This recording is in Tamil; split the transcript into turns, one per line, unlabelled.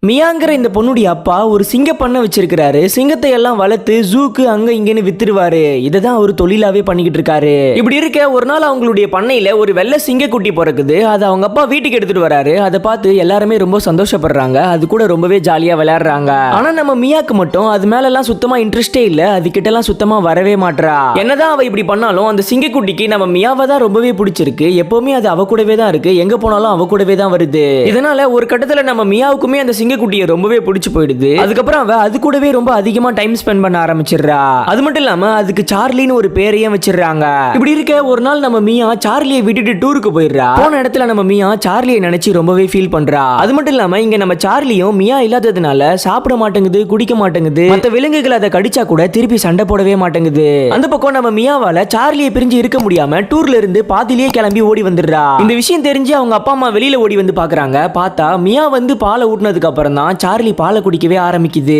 மியாங்கிற இந்த பொண்ணுடைய அப்பா ஒரு சிங்க பண்ண வச்சிருக்கிறாரு. சிங்கத்தை எல்லாம் வளர்த்து ஜூக்கு அங்க இங்கன்னு வித்துருவாரு. இதுதான் ஒரு தொழிலாவே பண்ணிக்கிட்டு இருக்காரு. இப்படி இருக்க ஒரு நாள் அவங்களுடைய பண்ணையில ஒரு வெள்ளை சிங்க குட்டி பிறக்குது. அதை அவங்க அப்பா வீட்டுக்கு எடுத்துட்டு வராரு. அதை பார்த்து எல்லாருமே ரொம்ப சந்தோஷப்படுறாங்க. அது கூட ரொம்பவே ஜாலியா விளையாடுறாங்க. ஆனா நம்ம மியாக்கு மட்டும் அது மேல எல்லாம் சுத்தமா இன்ட்ரெஸ்டே இல்ல. அது கிட்ட எல்லாம் சுத்தமா வரவே மாட்றா. என்னதான் அவ இப்படி பண்ணாலும் அந்த சிங்கக்குட்டிக்கு நம்ம மியாவை தான் ரொம்பவே பிடிச்சிருக்கு. எப்பவுமே அது அவ கூடவே தான் இருக்கு. எங்க போனாலும் அவ கூடவே தான் வருது. இதனால ஒரு கட்டத்துல நம்ம மியாவுக்குமே அந்த சிங்கக்குட்டியை ரொம்பவே பிடிச்சு போயிடுது. அதுக்கப்புறம் அவ அது கூடவே ரொம்ப அதிகமா டைம் ஸ்பெண்ட் பண்ண ஆரம்பிச்சிடுறா. அது மட்டும் இல்லாம அதுக்கு சார்லின்னு ஒரு பேரையும் வச்சிடுறாங்க. இப்படி இருக்க ஒரு நாள் நம்ம மியா சார்லியை விட்டுட்டு டூருக்கு போயிடுறா. போன இடத்துல நம்ம மியா சார்லியை நினைச்சு ரொம்பவே ஃபீல் பண்றா. அது மட்டும் இல்லாம இங்க நம்ம சார்லியும் மியா இல்லாததுனால சாப்பிட மாட்டேங்குது, குடிக்க மாட்டேங்குது. மத்த விலங்குகள் அதை கடிச்சா கூட திருப்பி சண்டை போடவே மாட்டேங்குது. அந்த பக்கம் நம்ம மியாவால சார்லியை பிரிஞ்சு இருக்க முடியாம டூர்ல இருந்து பாதியிலேயே கிளம்பி ஓடி வந்துடுறா. இந்த விஷயம் தெரிஞ்சு அவங்க அப்பா அம்மா வெளியில ஓடி வந்து பாக்குறாங்க. பார்த்தா மியா வந்து பாலை ஊட்டினதுக்கு அப்புறம் தான் சார்லி பாலை குடிக்கவே ஆரம்பிக்குது.